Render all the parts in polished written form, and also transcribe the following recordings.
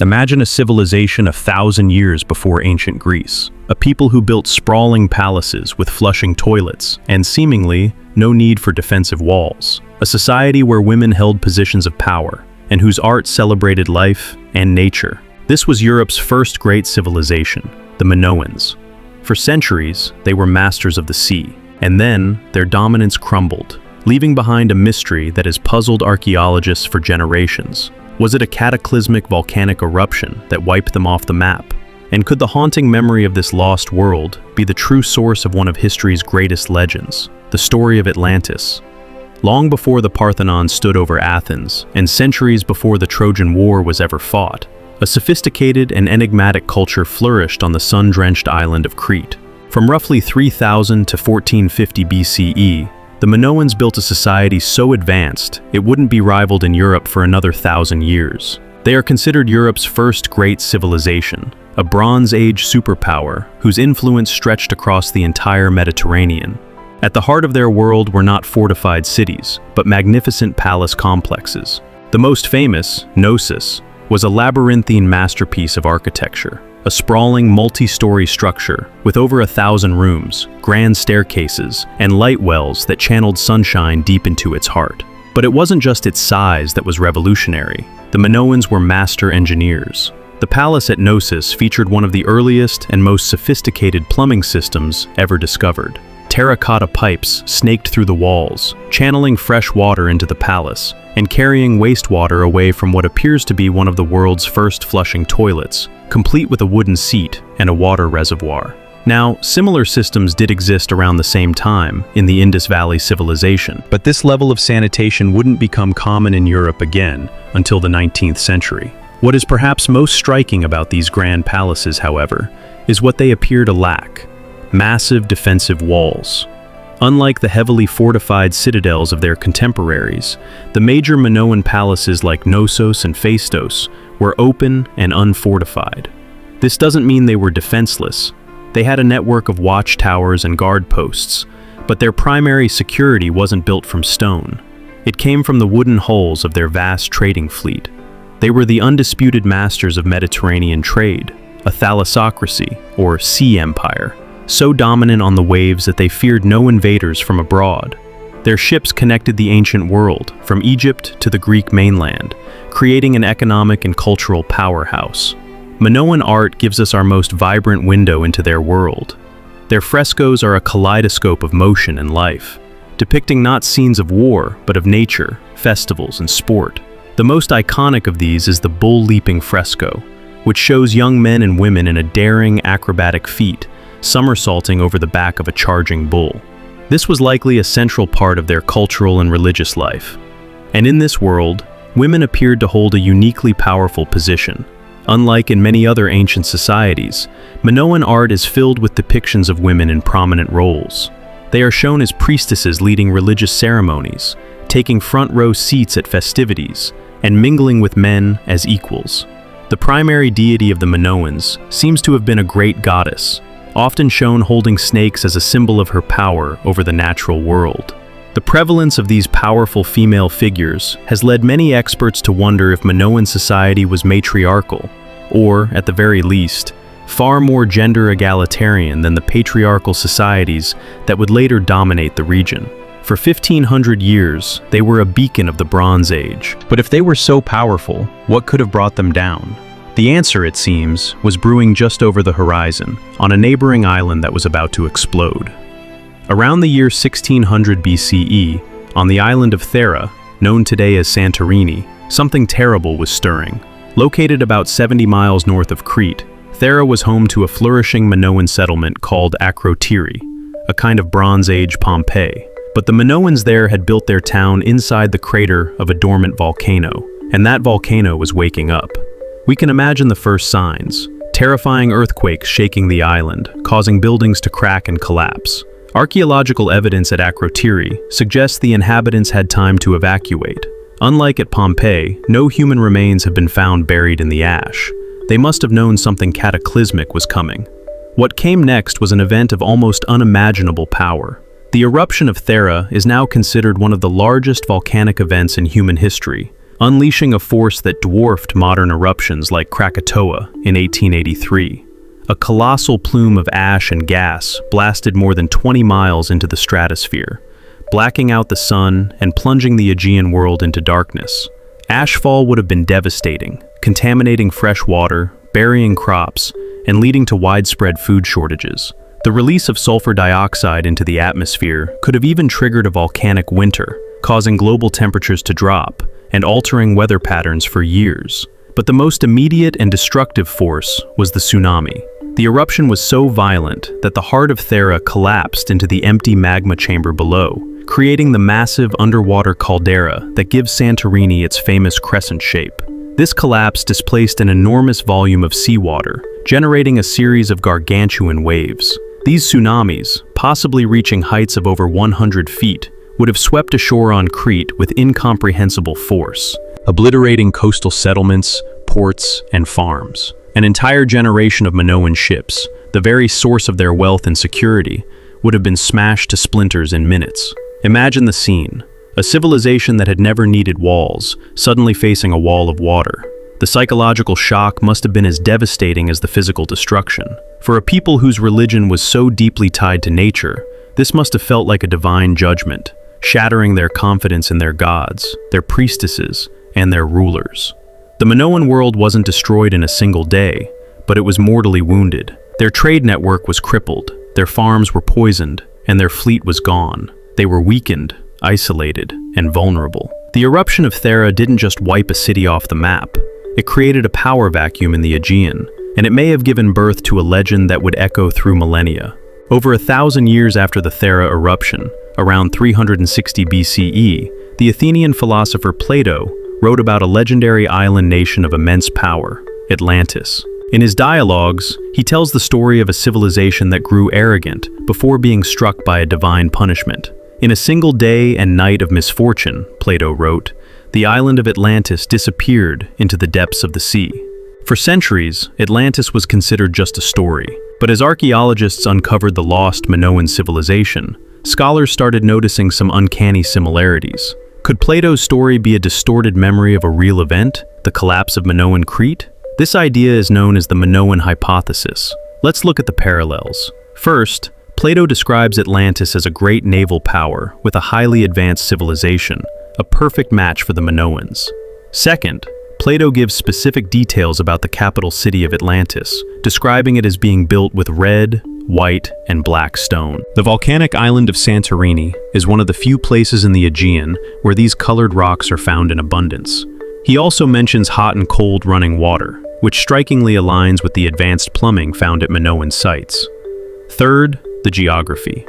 Imagine a civilization 1,000 years before ancient Greece, a people who built sprawling palaces with flushing toilets and seemingly no need for defensive walls, a society where women held positions of power and whose art celebrated life and nature. This was Europe's first great civilization, the Minoans. For centuries, they were masters of the sea, and then their dominance crumbled, leaving behind a mystery that has puzzled archaeologists for generations. Was it a cataclysmic volcanic eruption that wiped them off the map? And could the haunting memory of this lost world be the true source of one of history's greatest legends, the story of Atlantis? Long before the Parthenon stood over Athens, and centuries before the Trojan War was ever fought, a sophisticated and enigmatic culture flourished on the sun-drenched island of Crete. From roughly 3000 to 1450 BCE, the Minoans built a society so advanced it wouldn't be rivaled in Europe for another 1,000 years. They are considered Europe's first great civilization, a Bronze Age superpower whose influence stretched across the entire Mediterranean. At the heart of their world were not fortified cities, but magnificent palace complexes. The most famous, Knossos, was a labyrinthine masterpiece of architecture, a sprawling multi-story structure with over 1,000 rooms, grand staircases, and light wells that channeled sunshine deep into its heart. But it wasn't just its size that was revolutionary. The Minoans were master engineers. The palace at Knossos featured one of the earliest and most sophisticated plumbing systems ever discovered. Terracotta pipes snaked through the walls, channeling fresh water into the palace and carrying wastewater away from what appears to be one of the world's first flushing toilets, complete with a wooden seat and a water reservoir. Now, similar systems did exist around the same time in the Indus Valley civilization, but this level of sanitation wouldn't become common in Europe again until the 19th century. What is perhaps most striking about these grand palaces, however, is what they appear to lack: massive defensive walls. Unlike the heavily fortified citadels of their contemporaries, the major Minoan palaces like Knossos and Phaistos were open and unfortified. This doesn't mean they were defenseless. They had a network of watchtowers and guard posts, but their primary security wasn't built from stone. It came from the wooden hulls of their vast trading fleet. They were the undisputed masters of Mediterranean trade, a thalassocracy, or sea empire, so dominant on the waves that they feared no invaders from abroad. Their ships connected the ancient world, from Egypt to the Greek mainland, creating an economic and cultural powerhouse. Minoan art gives us our most vibrant window into their world. Their frescoes are a kaleidoscope of motion and life, depicting not scenes of war, but of nature, festivals, and sport. The most iconic of these is the Bull-Leaping Fresco, which shows young men and women in a daring acrobatic feat, somersaulting over the back of a charging bull. This was likely a central part of their cultural and religious life. And in this world, women appeared to hold a uniquely powerful position. Unlike in many other ancient societies, Minoan art is filled with depictions of women in prominent roles. They are shown as priestesses leading religious ceremonies, taking front-row seats at festivities, and mingling with men as equals. The primary deity of the Minoans seems to have been a great goddess, often shown holding snakes as a symbol of her power over the natural world. The prevalence of these powerful female figures has led many experts to wonder if Minoan society was matriarchal, or, at the very least, far more gender egalitarian than the patriarchal societies that would later dominate the region. For 1,500 years, they were a beacon of the Bronze Age. But if they were so powerful, what could have brought them down? The answer, it seems, was brewing just over the horizon, on a neighboring island that was about to explode. Around the year 1600 BCE, on the island of Thera, known today as Santorini, something terrible was stirring. Located about 70 miles north of Crete, Thera was home to a flourishing Minoan settlement called Akrotiri, a kind of Bronze Age Pompeii. But the Minoans there had built their town inside the crater of a dormant volcano, and that volcano was waking up. We can imagine the first signs: terrifying earthquakes shaking the island, causing buildings to crack and collapse. Archaeological evidence at Akrotiri suggests the inhabitants had time to evacuate. Unlike at Pompeii, no human remains have been found buried in the ash. They must have known something cataclysmic was coming. What came next was an event of almost unimaginable power. The eruption of Thera is now considered one of the largest volcanic events in human history, unleashing a force that dwarfed modern eruptions like Krakatoa in 1883. A colossal plume of ash and gas blasted more than 20 miles into the stratosphere, blacking out the sun and plunging the Aegean world into darkness. Ashfall would have been devastating, contaminating fresh water, burying crops, and leading to widespread food shortages. The release of sulfur dioxide into the atmosphere could have even triggered a volcanic winter, causing global temperatures to drop and altering weather patterns for years. But the most immediate and destructive force was the tsunami. The eruption was so violent that the heart of Thera collapsed into the empty magma chamber below, creating the massive underwater caldera that gives Santorini its famous crescent shape. This collapse displaced an enormous volume of seawater, generating a series of gargantuan waves. These tsunamis, possibly reaching heights of over 100 feet, would have swept ashore on Crete with incomprehensible force, obliterating coastal settlements, ports, and farms. An entire generation of Minoan ships, the very source of their wealth and security, would have been smashed to splinters in minutes. Imagine the scene. A civilization that had never needed walls, suddenly facing a wall of water. The psychological shock must have been as devastating as the physical destruction. For a people whose religion was so deeply tied to nature, this must have felt like a divine judgment, shattering their confidence in their gods, their priestesses, and their rulers. The Minoan world wasn't destroyed in a single day, but it was mortally wounded. Their trade network was crippled, their farms were poisoned, and their fleet was gone. They were weakened, isolated, and vulnerable. The eruption of Thera didn't just wipe a city off the map. It created a power vacuum in the Aegean, and it may have given birth to a legend that would echo through millennia. Over 1,000 years after the Thera eruption, around 360 BCE, the Athenian philosopher Plato wrote about a legendary island nation of immense power, Atlantis. In his dialogues, he tells the story of a civilization that grew arrogant before being struck by a divine punishment. In a single day and night of misfortune, Plato wrote, the island of Atlantis disappeared into the depths of the sea. For centuries, Atlantis was considered just a story, but as archaeologists uncovered the lost Minoan civilization, scholars started noticing some uncanny similarities. Could Plato's story be a distorted memory of a real event, the collapse of Minoan Crete? This idea is known as the Minoan hypothesis. Let's look at the parallels. First, Plato describes Atlantis as a great naval power with a highly advanced civilization, a perfect match for the Minoans. Second, Plato gives specific details about the capital city of Atlantis, describing it as being built with red, white, and black stone. The volcanic island of Santorini is one of the few places in the Aegean where these colored rocks are found in abundance. He also mentions hot and cold running water, which strikingly aligns with the advanced plumbing found at Minoan sites. Third, the geography.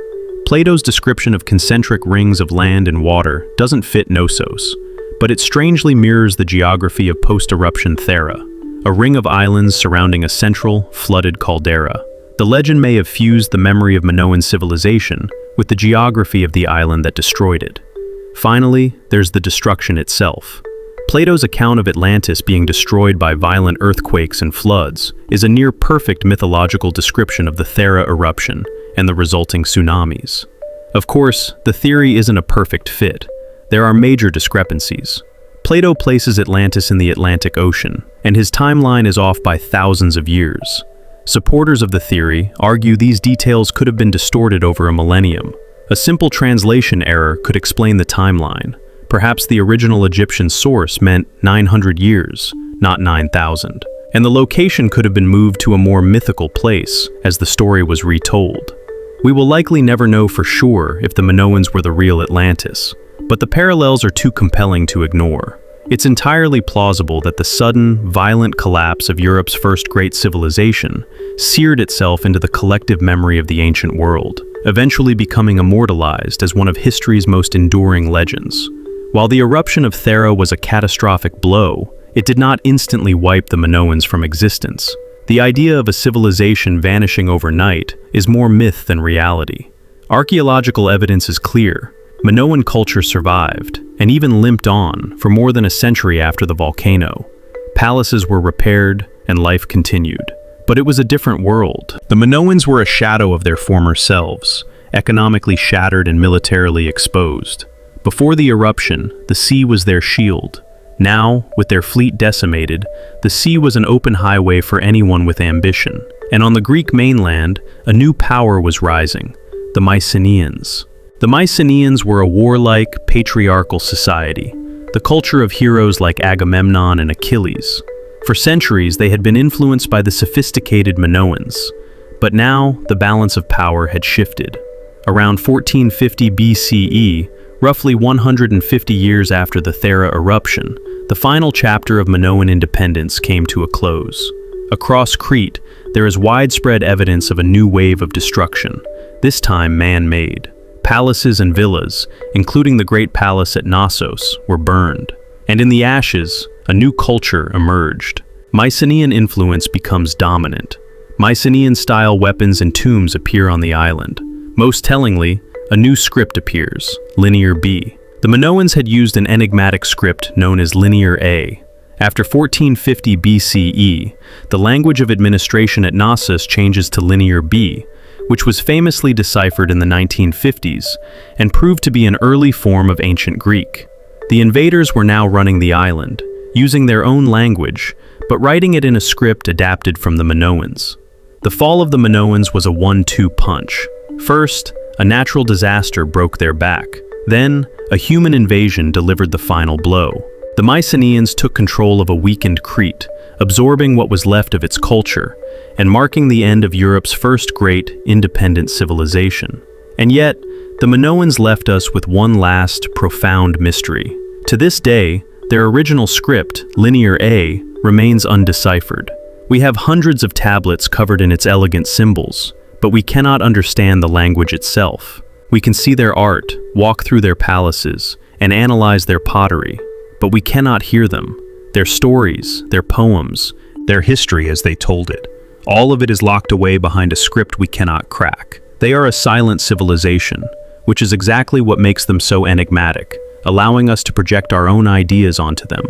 Plato's description of concentric rings of land and water doesn't fit Knossos, but it strangely mirrors the geography of post-eruption Thera, a ring of islands surrounding a central, flooded caldera. The legend may have fused the memory of Minoan civilization with the geography of the island that destroyed it. Finally, there's the destruction itself. Plato's account of Atlantis being destroyed by violent earthquakes and floods is a near-perfect mythological description of the Thera eruption and the resulting tsunamis. Of course, the theory isn't a perfect fit. There are major discrepancies. Plato places Atlantis in the Atlantic Ocean, and his timeline is off by thousands of years. Supporters of the theory argue these details could have been distorted over a millennium. A simple translation error could explain the timeline. Perhaps the original Egyptian source meant 900 years, not 9,000. And the location could have been moved to a more mythical place as the story was retold. We will likely never know for sure if the Minoans were the real Atlantis, but the parallels are too compelling to ignore. It's entirely plausible that the sudden, violent collapse of Europe's first great civilization seared itself into the collective memory of the ancient world, eventually becoming immortalized as one of history's most enduring legends. While the eruption of Thera was a catastrophic blow, it did not instantly wipe the Minoans from existence. The idea of a civilization vanishing overnight is more myth than reality. Archaeological evidence is clear. Minoan culture survived, and even limped on for more than a century after the volcano. Palaces were repaired, and life continued. But it was a different world. The Minoans were a shadow of their former selves, economically shattered and militarily exposed. Before the eruption, the sea was their shield. Now, with their fleet decimated, the sea was an open highway for anyone with ambition. And on the Greek mainland, a new power was rising, the Mycenaeans. The Mycenaeans were a warlike, patriarchal society, the culture of heroes like Agamemnon and Achilles. For centuries, they had been influenced by the sophisticated Minoans. But now, the balance of power had shifted. Around 1450 BCE, roughly 150 years after the Thera eruption, the final chapter of Minoan independence came to a close. Across Crete, there is widespread evidence of a new wave of destruction, this time man-made. Palaces and villas, including the great palace at Knossos, were burned. And in the ashes, a new culture emerged. Mycenaean influence becomes dominant. Mycenaean-style weapons and tombs appear on the island. Most tellingly, a new script appears, Linear B. The Minoans had used an enigmatic script known as Linear A. After 1450 BCE, the language of administration at Knossos changes to Linear B, which was famously deciphered in the 1950s and proved to be an early form of ancient Greek. The invaders were now running the island, using their own language, but writing it in a script adapted from the Minoans. The fall of the Minoans was a 1-2 punch. First, a natural disaster broke their back. Then, a human invasion delivered the final blow. The Mycenaeans took control of a weakened Crete, absorbing what was left of its culture, and marking the end of Europe's first great, independent civilization. And yet, the Minoans left us with one last, profound mystery. To this day, their original script, Linear A, remains undeciphered. We have hundreds of tablets covered in its elegant symbols, but we cannot understand the language itself. We can see their art, walk through their palaces, and analyze their pottery, but we cannot hear them, their stories, their poems, their history as they told it. All of it is locked away behind a script we cannot crack. They are a silent civilization, which is exactly what makes them so enigmatic, allowing us to project our own ideas onto them.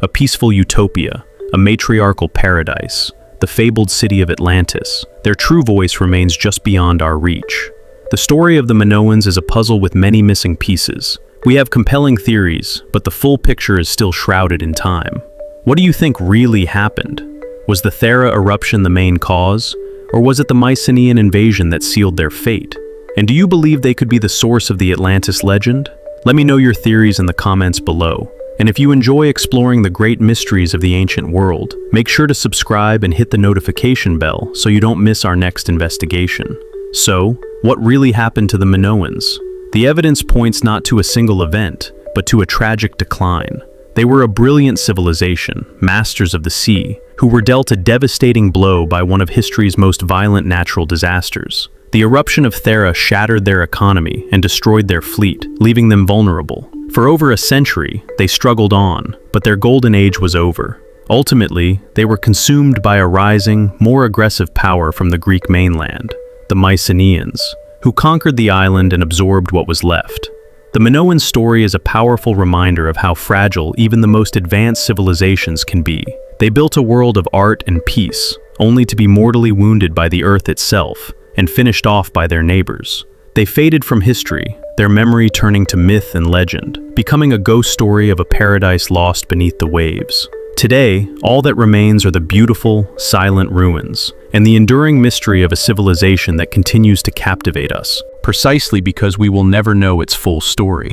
A peaceful utopia, a matriarchal paradise, the fabled city of Atlantis. Their true voice remains just beyond our reach. The story of the Minoans is a puzzle with many missing pieces. We have compelling theories, but the full picture is still shrouded in time. What do you think really happened? Was the Thera eruption the main cause, or was it the Mycenaean invasion that sealed their fate? And do you believe they could be the source of the Atlantis legend? Let me know your theories in the comments below. And if you enjoy exploring the great mysteries of the ancient world, make sure to subscribe and hit the notification bell so you don't miss our next investigation. So, what really happened to the Minoans? The evidence points not to a single event, but to a tragic decline. They were a brilliant civilization, masters of the sea, who were dealt a devastating blow by one of history's most violent natural disasters. The eruption of Thera shattered their economy and destroyed their fleet, leaving them vulnerable. For over a century, they struggled on, but their golden age was over. Ultimately, they were consumed by a rising, more aggressive power from the Greek mainland, the Mycenaeans, who conquered the island and absorbed what was left. The Minoan story is a powerful reminder of how fragile even the most advanced civilizations can be. They built a world of art and peace, only to be mortally wounded by the earth itself and finished off by their neighbors. They faded from history, their memory turning to myth and legend, becoming a ghost story of a paradise lost beneath the waves. Today, all that remains are the beautiful, silent ruins, and the enduring mystery of a civilization that continues to captivate us, precisely because we will never know its full story.